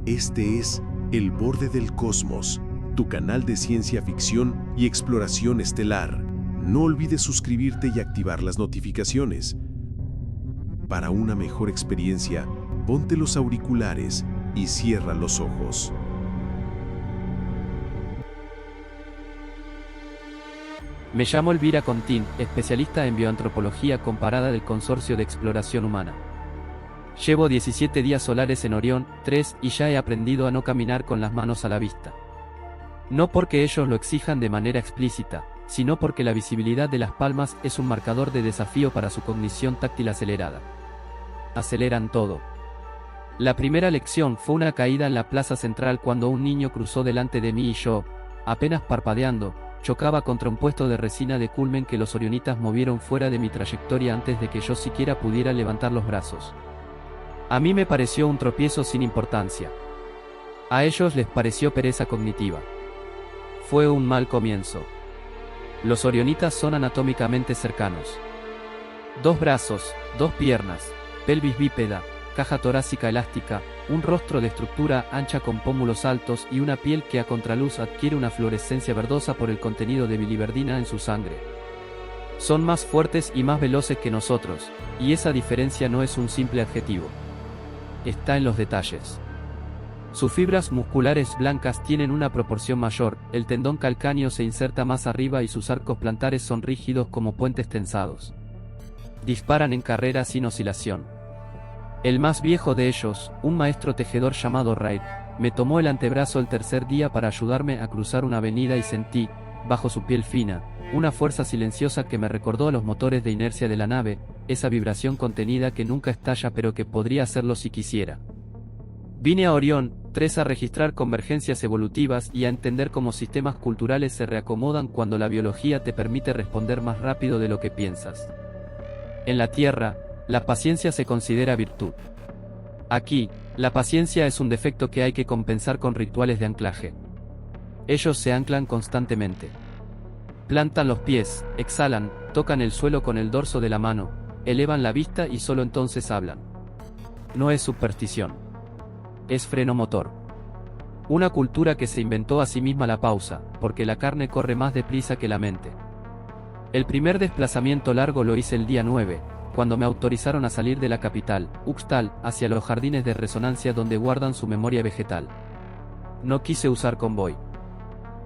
Este es El Borde del Cosmos, tu canal de ciencia ficción y exploración estelar. No olvides suscribirte y activar las notificaciones. Para una mejor experiencia, ponte los auriculares y cierra los ojos. Me llamo Elvira Contín, especialista en bioantropología comparada del Consorcio de Exploración Humana. Llevo 17 días solares en Orión 3 y ya he aprendido a no caminar con las manos a la vista. No porque ellos lo exijan de manera explícita, sino porque la visibilidad de las palmas es un marcador de desafío para su cognición táctil acelerada. Aceleran todo. La primera lección fue una caída en la plaza central cuando un niño cruzó delante de mí y yo, apenas parpadeando, chocaba contra un puesto de resina de culmen que los orionitas movieron fuera de mi trayectoria antes de que yo siquiera pudiera levantar los brazos. A mí me pareció un tropiezo sin importancia. A ellos les pareció pereza cognitiva. Fue un mal comienzo. Los orionitas son anatómicamente cercanos. 2 brazos, 2 piernas, pelvis bípeda, caja torácica elástica, un rostro de estructura ancha con pómulos altos y una piel que a contraluz adquiere una fluorescencia verdosa por el contenido de biliverdina en su sangre. Son más fuertes y más veloces que nosotros, y esa diferencia no es un simple adjetivo. Está en los detalles. Sus fibras musculares blancas tienen una proporción mayor, el tendón calcáneo se inserta más arriba y sus arcos plantares son rígidos como puentes tensados. Disparan en carrera sin oscilación. El más viejo de ellos, un maestro tejedor llamado Raid, me tomó el antebrazo el tercer día para ayudarme a cruzar una avenida y sentí, bajo su piel fina, una fuerza silenciosa que me recordó a los motores de inercia de la nave, esa vibración contenida que nunca estalla pero que podría hacerlo si quisiera. Vine a Orión 3 a registrar convergencias evolutivas y a entender cómo sistemas culturales se reacomodan cuando la biología te permite responder más rápido de lo que piensas. En la Tierra, la paciencia se considera virtud. Aquí, la paciencia es un defecto que hay que compensar con rituales de anclaje. Ellos se anclan constantemente. Plantan los pies, exhalan, tocan el suelo con el dorso de la mano, elevan la vista y solo entonces hablan. No es superstición. Es freno motor. Una cultura que se inventó a sí misma la pausa, porque la carne corre más deprisa que la mente. El primer desplazamiento largo lo hice el día 9, cuando me autorizaron a salir de la capital, Uxtal, hacia los jardines de resonancia donde guardan su memoria vegetal. No quise usar convoy.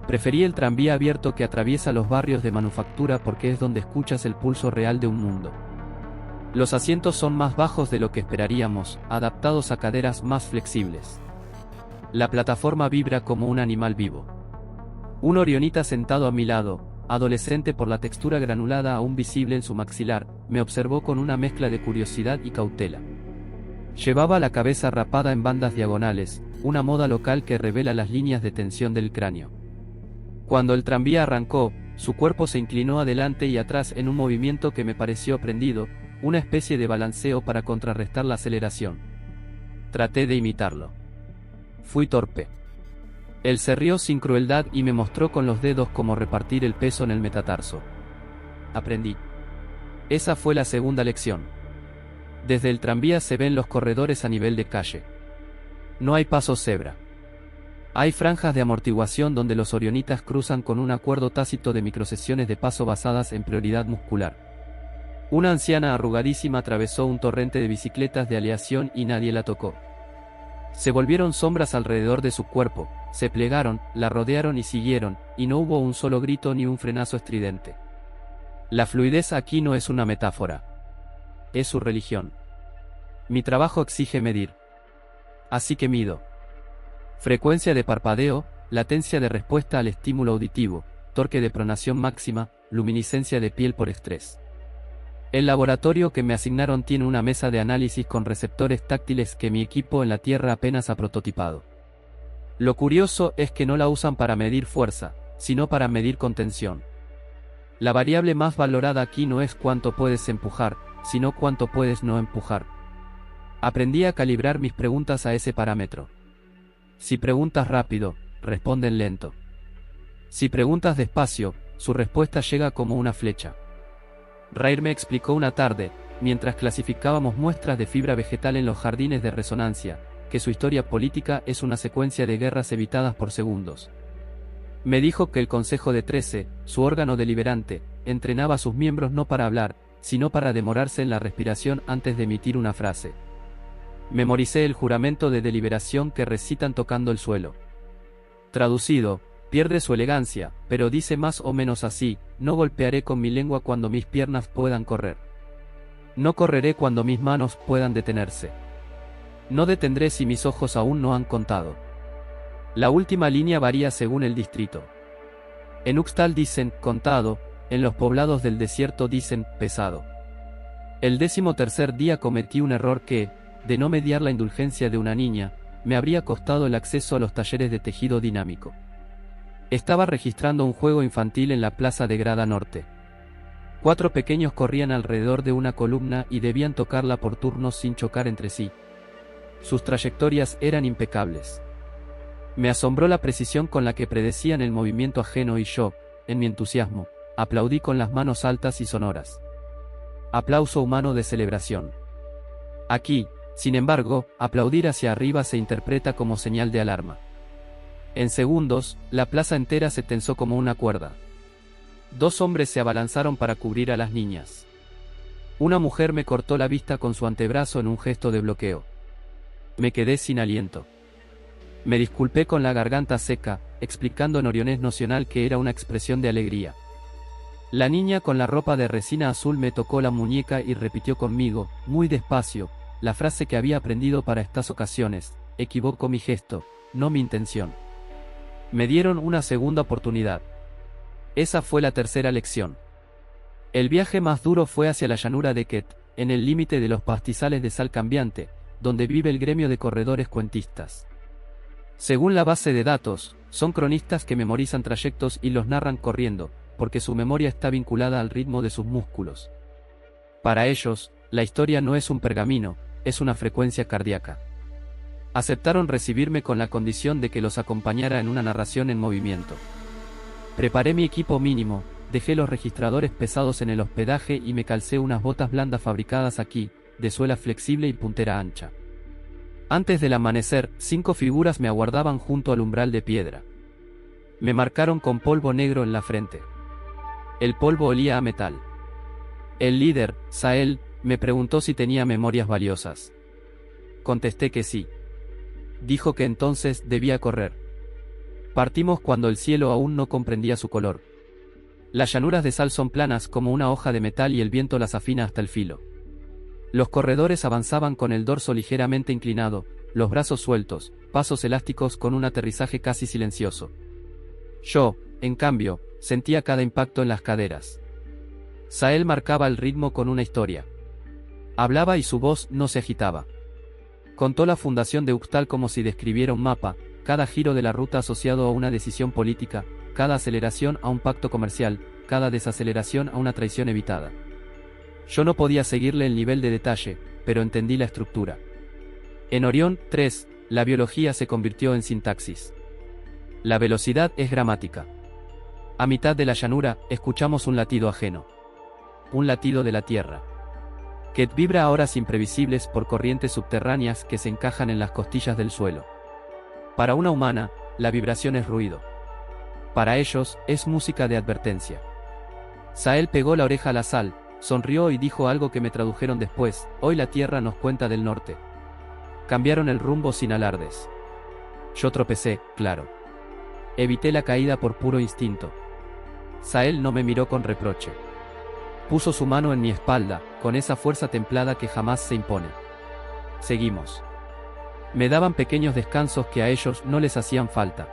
Preferí el tranvía abierto que atraviesa los barrios de manufactura porque es donde escuchas el pulso real de un mundo. Los asientos son más bajos de lo que esperaríamos, adaptados a caderas más flexibles. La plataforma vibra como un animal vivo. Un orionita sentado a mi lado, adolescente por la textura granulada aún visible en su maxilar, me observó con una mezcla de curiosidad y cautela. Llevaba la cabeza rapada en bandas diagonales, una moda local que revela las líneas de tensión del cráneo. Cuando el tranvía arrancó, su cuerpo se inclinó adelante y atrás en un movimiento que me pareció prendido, una especie de balanceo para contrarrestar la aceleración. Traté de imitarlo. Fui torpe. Él se rió sin crueldad y me mostró con los dedos cómo repartir el peso en el metatarso. Aprendí. Esa fue la segunda lección. Desde el tranvía se ven los corredores a nivel de calle. No hay pasos cebra. Hay franjas de amortiguación donde los orionitas cruzan con un acuerdo tácito de microsesiones de paso basadas en prioridad muscular. Una anciana arrugadísima atravesó un torrente de bicicletas de aleación y nadie la tocó. Se volvieron sombras alrededor de su cuerpo, se plegaron, la rodearon y siguieron, y no hubo un solo grito ni un frenazo estridente. La fluidez aquí no es una metáfora. Es su religión. Mi trabajo exige medir. Así que mido. Frecuencia de parpadeo, latencia de respuesta al estímulo auditivo, torque de pronación máxima, luminiscencia de piel por estrés. El laboratorio que me asignaron tiene una mesa de análisis con receptores táctiles que mi equipo en la Tierra apenas ha prototipado. Lo curioso es que no la usan para medir fuerza, sino para medir contención. La variable más valorada aquí no es cuánto puedes empujar, sino cuánto puedes no empujar. Aprendí a calibrar mis preguntas a ese parámetro. Si preguntas rápido, responden lento. Si preguntas despacio, su respuesta llega como una flecha. Rair me explicó una tarde, mientras clasificábamos muestras de fibra vegetal en los jardines de resonancia, que su historia política es una secuencia de guerras evitadas por segundos. Me dijo que el Consejo de 13, su órgano deliberante, entrenaba a sus miembros no para hablar, sino para demorarse en la respiración antes de emitir una frase. Memoricé el juramento de deliberación que recitan tocando el suelo. Traducido, pierde su elegancia, pero dice más o menos así: no golpearé con mi lengua cuando mis piernas puedan correr. No correré cuando mis manos puedan detenerse. No detendré si mis ojos aún no han contado. La última línea varía según el distrito. En Uxtal dicen contado, en los poblados del desierto dicen pesado. El 13º día cometí un error que, de no mediar la indulgencia de una niña, me habría costado el acceso a los talleres de tejido dinámico. Estaba registrando un juego infantil en la plaza de Grada Norte. 4 pequeños corrían alrededor de una columna y debían tocarla por turnos sin chocar entre sí. Sus trayectorias eran impecables. Me asombró la precisión con la que predecían el movimiento ajeno y yo, en mi entusiasmo, aplaudí con las manos altas y sonoras. Aplauso humano de celebración. Aquí, sin embargo, aplaudir hacia arriba se interpreta como señal de alarma. En segundos, la plaza entera se tensó como una cuerda. 2 hombres se abalanzaron para cubrir a las niñas. Una mujer me cortó la vista con su antebrazo en un gesto de bloqueo. Me quedé sin aliento. Me disculpé con la garganta seca, explicando en orionés nocional que era una expresión de alegría. La niña con la ropa de resina azul me tocó la muñeca y repitió conmigo, muy despacio, la frase que había aprendido para estas ocasiones: equivoco mi gesto, no mi intención. Me dieron una segunda oportunidad. Esa fue la tercera lección. El viaje más duro fue hacia la llanura de Ket, en el límite de los pastizales de sal cambiante, donde vive el gremio de corredores cuentistas. Según la base de datos, son cronistas que memorizan trayectos y los narran corriendo, porque su memoria está vinculada al ritmo de sus músculos. Para ellos, la historia no es un pergamino, es una frecuencia cardíaca. Aceptaron recibirme con la condición de que los acompañara en una narración en movimiento. Preparé mi equipo mínimo, dejé los registradores pesados en el hospedaje y me calcé unas botas blandas fabricadas aquí, de suela flexible y puntera ancha. Antes del amanecer, 5 figuras me aguardaban junto al umbral de piedra. Me marcaron con polvo negro en la frente. El polvo olía a metal. El líder, Sael, me preguntó si tenía memorias valiosas. Contesté que sí. Dijo que entonces debía correr. Partimos cuando el cielo aún no comprendía su color. Las llanuras de sal son planas como una hoja de metal y el viento las afina hasta el filo. Los corredores avanzaban con el dorso ligeramente inclinado, los brazos sueltos, pasos elásticos con un aterrizaje casi silencioso. Yo, en cambio, sentía cada impacto en las caderas. Sael marcaba el ritmo con una historia. Hablaba y su voz no se agitaba. Contó la fundación de Uxtal como si describiera un mapa, cada giro de la ruta asociado a una decisión política, cada aceleración a un pacto comercial, cada desaceleración a una traición evitada. Yo no podía seguirle el nivel de detalle, pero entendí la estructura. En Orión 3, la biología se convirtió en sintaxis. La velocidad es gramática. A mitad de la llanura, escuchamos un latido ajeno. Un latido de la tierra. Que vibra a horas imprevisibles por corrientes subterráneas que se encajan en las costillas del suelo. Para una humana, la vibración es ruido. Para ellos, es música de advertencia. Sael pegó la oreja a la sal, sonrió y dijo algo que me tradujeron después: hoy la tierra nos cuenta del norte. Cambiaron el rumbo sin alardes. Yo tropecé, claro. Evité la caída por puro instinto. Sael no me miró con reproche. Puso su mano en mi espalda, con esa fuerza templada que jamás se impone. Seguimos. Me daban pequeños descansos que a ellos no les hacían falta.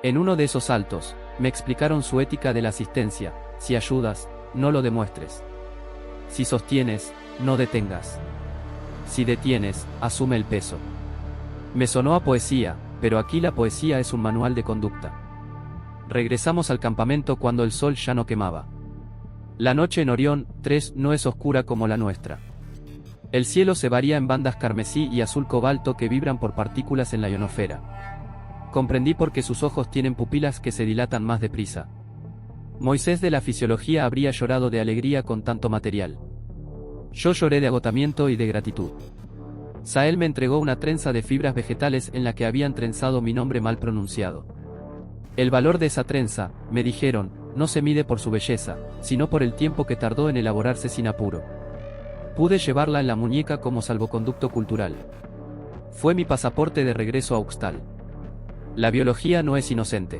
En uno de esos saltos, me explicaron su ética de la asistencia: si ayudas, no lo demuestres. Si sostienes, no detengas. Si detienes, asume el peso. Me sonó a poesía, pero aquí la poesía es un manual de conducta. Regresamos al campamento cuando el sol ya no quemaba. La noche en Orión 3 no es oscura como la nuestra. El cielo se varía en bandas carmesí y azul cobalto que vibran por partículas en la ionosfera. Comprendí por qué sus ojos tienen pupilas que se dilatan más deprisa. Moisés de la fisiología habría llorado de alegría con tanto material. Yo lloré de agotamiento y de gratitud. Sael me entregó una trenza de fibras vegetales en la que habían trenzado mi nombre mal pronunciado. El valor de esa trenza, me dijeron, no se mide por su belleza, sino por el tiempo que tardó en elaborarse sin apuro. Pude llevarla en la muñeca como salvoconducto cultural. Fue mi pasaporte de regreso a Uxtal. La biología no es inocente.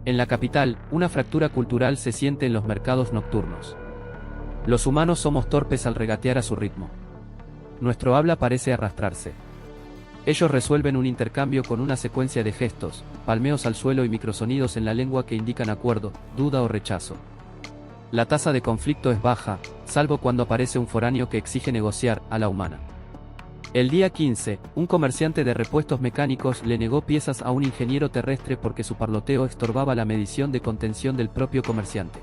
En la capital, una fractura cultural se siente en los mercados nocturnos. Los humanos somos torpes al regatear a su ritmo. Nuestro habla parece arrastrarse. Ellos resuelven un intercambio con una secuencia de gestos, palmeos al suelo y microsonidos en la lengua que indican acuerdo, duda o rechazo. La tasa de conflicto es baja, salvo cuando aparece un foráneo que exige negociar, a la humana. El día 15, un comerciante de repuestos mecánicos le negó piezas a un ingeniero terrestre porque su parloteo estorbaba la medición de contención del propio comerciante.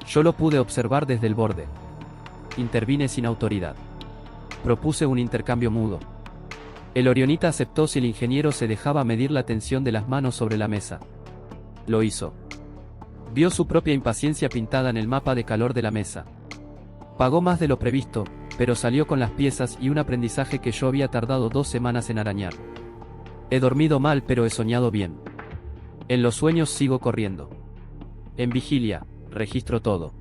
Yo lo pude observar desde el borde. Intervine sin autoridad. Propuse un intercambio mudo. El orionita aceptó si el ingeniero se dejaba medir la tensión de las manos sobre la mesa. Lo hizo. Vio su propia impaciencia pintada en el mapa de calor de la mesa. Pagó más de lo previsto, pero salió con las piezas y un aprendizaje que yo había tardado 2 semanas en arañar. He dormido mal pero he soñado bien. En los sueños sigo corriendo. En vigilia, registro todo.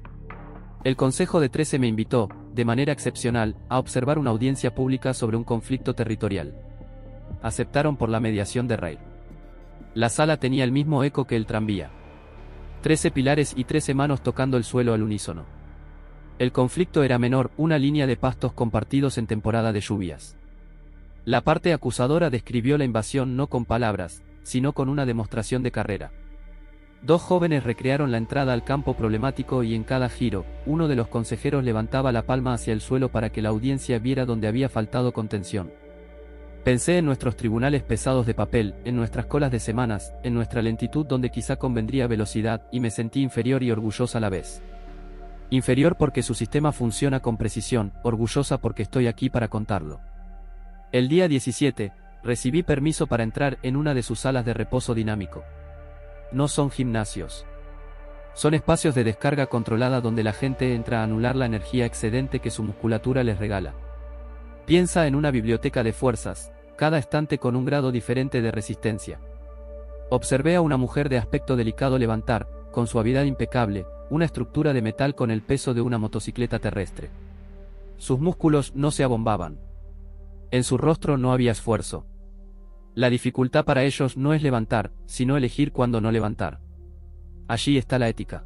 El Consejo de 13 me invitó, de manera excepcional, a observar una audiencia pública sobre un conflicto territorial. Aceptaron por la mediación de Reir. La sala tenía el mismo eco que el tranvía. 13 pilares y 13 manos tocando el suelo al unísono. El conflicto era menor, una línea de pastos compartidos en temporada de lluvias. La parte acusadora describió la invasión no con palabras, sino con una demostración de carrera. 2 jóvenes recrearon la entrada al campo problemático y en cada giro, uno de los consejeros levantaba la palma hacia el suelo para que la audiencia viera donde había faltado contención. Pensé en nuestros tribunales pesados de papel, en nuestras colas de semanas, en nuestra lentitud donde quizá convendría velocidad y me sentí inferior y orgullosa a la vez. Inferior porque su sistema funciona con precisión, orgullosa porque estoy aquí para contarlo. El día 17, recibí permiso para entrar en una de sus salas de reposo dinámico. No son gimnasios. Son espacios de descarga controlada donde la gente entra a anular la energía excedente que su musculatura les regala. Piensa en una biblioteca de fuerzas, cada estante con un grado diferente de resistencia. Observé a una mujer de aspecto delicado levantar, con suavidad impecable, una estructura de metal con el peso de una motocicleta terrestre. Sus músculos no se abombaban. En su rostro no había esfuerzo. La dificultad para ellos no es levantar, sino elegir cuándo no levantar. Allí está la ética.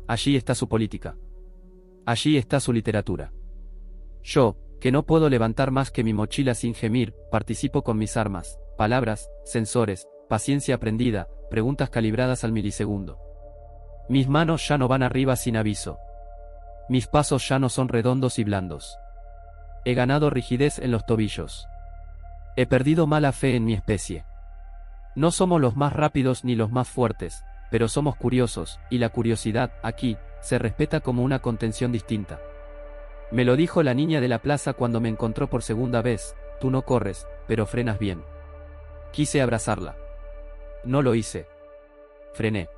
Allí está su política. Allí está su literatura. Yo, que no puedo levantar más que mi mochila sin gemir, participo con mis armas, palabras, sensores, paciencia aprendida, preguntas calibradas al milisegundo. Mis manos ya no van arriba sin aviso. Mis pasos ya no son redondos y blandos. He ganado rigidez en los tobillos. He perdido mala fe en mi especie. No somos los más rápidos ni los más fuertes, pero somos curiosos, y la curiosidad, aquí, se respeta como una contención distinta. Me lo dijo la niña de la plaza cuando me encontró por segunda vez: tú no corres, pero frenas bien. Quise abrazarla. No lo hice. Frené.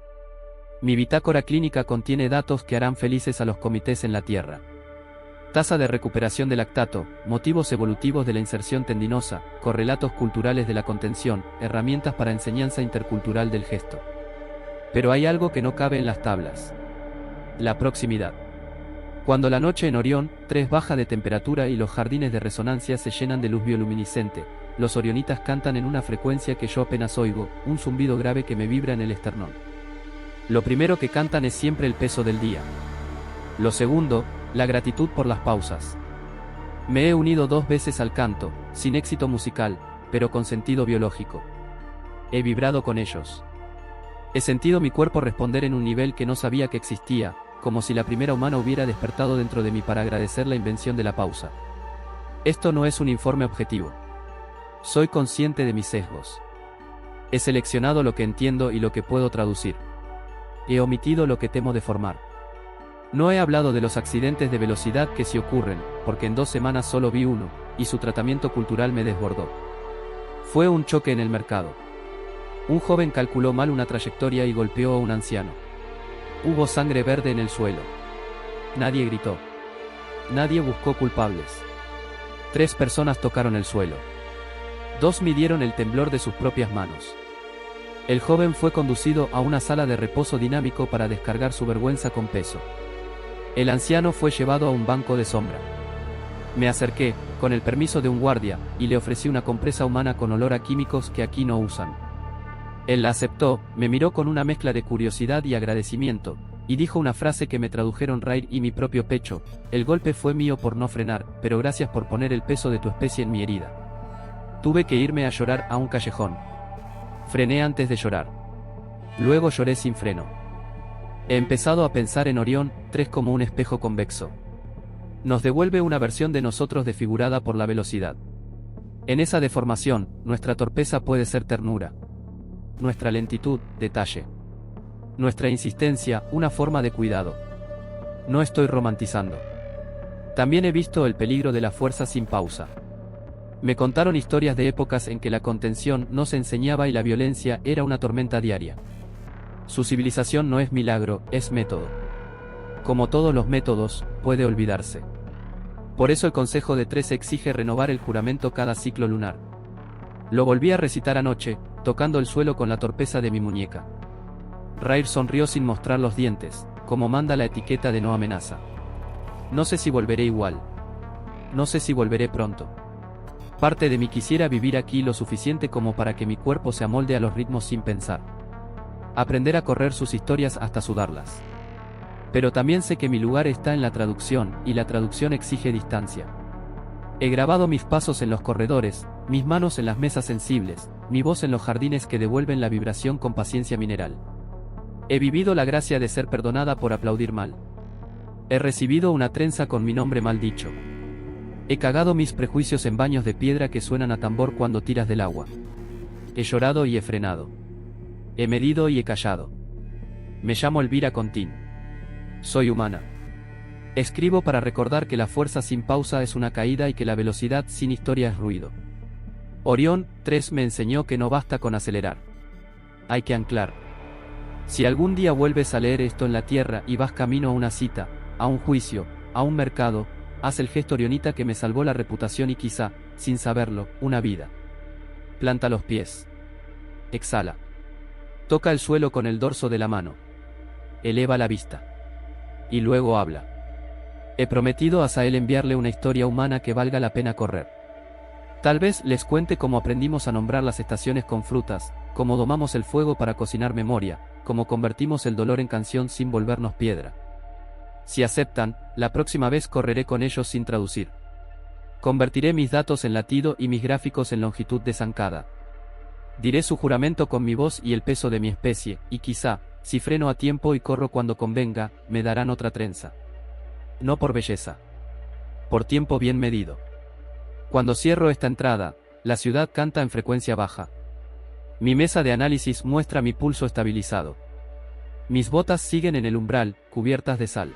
Mi bitácora clínica contiene datos que harán felices a los comités en la Tierra. Tasa de recuperación de lactato, motivos evolutivos de la inserción tendinosa, correlatos culturales de la contención, herramientas para enseñanza intercultural del gesto. Pero hay algo que no cabe en las tablas. La proximidad. Cuando la noche en Orión 3 baja de temperatura y los jardines de resonancia se llenan de luz bioluminiscente, los orionitas cantan en una frecuencia que yo apenas oigo, un zumbido grave que me vibra en el esternón. Lo primero que cantan es siempre el peso del día. Lo segundo, la gratitud por las pausas. Me he unido 2 veces al canto, sin éxito musical, pero con sentido biológico. He vibrado con ellos. He sentido mi cuerpo responder en un nivel que no sabía que existía, como si la primera humana hubiera despertado dentro de mí para agradecer la invención de la pausa. Esto no es un informe objetivo. Soy consciente de mis sesgos. He seleccionado lo que entiendo y lo que puedo traducir. He omitido lo que temo deformar. No he hablado de los accidentes de velocidad que sí ocurren, porque en 2 semanas solo vi uno, y su tratamiento cultural me desbordó. Fue un choque en el mercado. Un joven calculó mal una trayectoria y golpeó a un anciano. Hubo sangre verde en el suelo. Nadie gritó. Nadie buscó culpables. 3 personas tocaron el suelo. 2 midieron el temblor de sus propias manos. El joven fue conducido a una sala de reposo dinámico para descargar su vergüenza con peso. El anciano fue llevado a un banco de sombra. Me acerqué, con el permiso de un guardia, y le ofrecí una compresa humana con olor a químicos que aquí no usan. Él la aceptó, me miró con una mezcla de curiosidad y agradecimiento, y dijo una frase que me tradujeron Rair y mi propio pecho: el golpe fue mío por no frenar, pero gracias por poner el peso de tu especie en mi herida. Tuve que irme a llorar a un callejón. Frené antes de llorar. Luego lloré sin freno. He empezado a pensar en Orión 3 como un espejo convexo. Nos devuelve una versión de nosotros desfigurada por la velocidad. En esa deformación, nuestra torpeza puede ser ternura. Nuestra lentitud, detalle. Nuestra insistencia, una forma de cuidado. No estoy romantizando. También he visto el peligro de la fuerza sin pausa. Me contaron historias de épocas en que la contención no se enseñaba y la violencia era una tormenta diaria. Su civilización no es milagro, es método. Como todos los métodos, puede olvidarse. Por eso el Consejo de 3 exige renovar el juramento cada ciclo lunar. Lo volví a recitar anoche, tocando el suelo con la torpeza de mi muñeca. Rair sonrió sin mostrar los dientes, como manda la etiqueta de no amenaza. No sé si volveré igual. No sé si volveré pronto. Parte de mí quisiera vivir aquí lo suficiente como para que mi cuerpo se amolde a los ritmos sin pensar. Aprender a correr sus historias hasta sudarlas. Pero también sé que mi lugar está en la traducción, y la traducción exige distancia. He grabado mis pasos en los corredores, mis manos en las mesas sensibles, mi voz en los jardines que devuelven la vibración con paciencia mineral. He vivido la gracia de ser perdonada por aplaudir mal. He recibido una trenza con mi nombre mal dicho. He cagado mis prejuicios en baños de piedra que suenan a tambor cuando tiras del agua. He llorado y he frenado. He medido y he callado. Me llamo Elvira Contín. Soy humana. Escribo para recordar que la fuerza sin pausa es una caída y que la velocidad sin historia es ruido. Orión 3 me enseñó que no basta con acelerar. Hay que anclar. Si algún día vuelves a leer esto en la Tierra y vas camino a una cita, a un juicio, a un mercado, haz el gesto orionita que me salvó la reputación y quizá, sin saberlo, una vida. Planta los pies. Exhala. Toca el suelo con el dorso de la mano. Eleva la vista. Y luego habla. He prometido a Sael enviarle una historia humana que valga la pena correr. Tal vez les cuente cómo aprendimos a nombrar las estaciones con frutas, cómo domamos el fuego para cocinar memoria, cómo convertimos el dolor en canción sin volvernos piedra. Si aceptan, la próxima vez correré con ellos sin traducir. Convertiré mis datos en latido y mis gráficos en longitud de zancada. Diré su juramento con mi voz y el peso de mi especie, y quizá, si freno a tiempo y corro cuando convenga, me darán otra trenza. No por belleza. Por tiempo bien medido. Cuando cierro esta entrada, la ciudad canta en frecuencia baja. Mi mesa de análisis muestra mi pulso estabilizado. Mis botas siguen en el umbral, cubiertas de sal.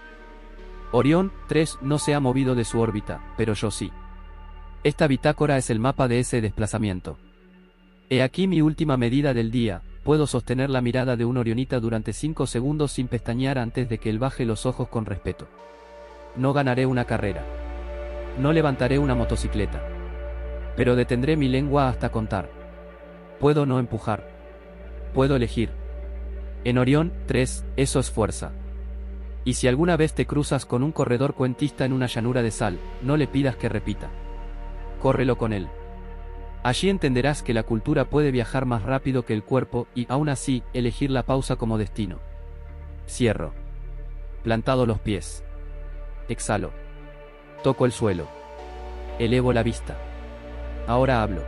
Orión 3 no se ha movido de su órbita, pero yo sí. Esta bitácora es el mapa de ese desplazamiento. He aquí mi última medida del día. Puedo sostener la mirada de un orionita durante 5 segundos sin pestañear antes de que él baje los ojos con respeto. No ganaré una carrera. No levantaré una motocicleta. Pero detendré mi lengua hasta contar. Puedo no empujar. Puedo elegir. En Orión 3, eso es fuerza. Y si alguna vez te cruzas con un corredor cuentista en una llanura de sal, no le pidas que repita. Córrelo con él. Allí entenderás que la cultura puede viajar más rápido que el cuerpo y, aún así, elegir la pausa como destino. Cierro. Plantado los pies. Exhalo. Toco el suelo. Elevo la vista. Ahora hablo.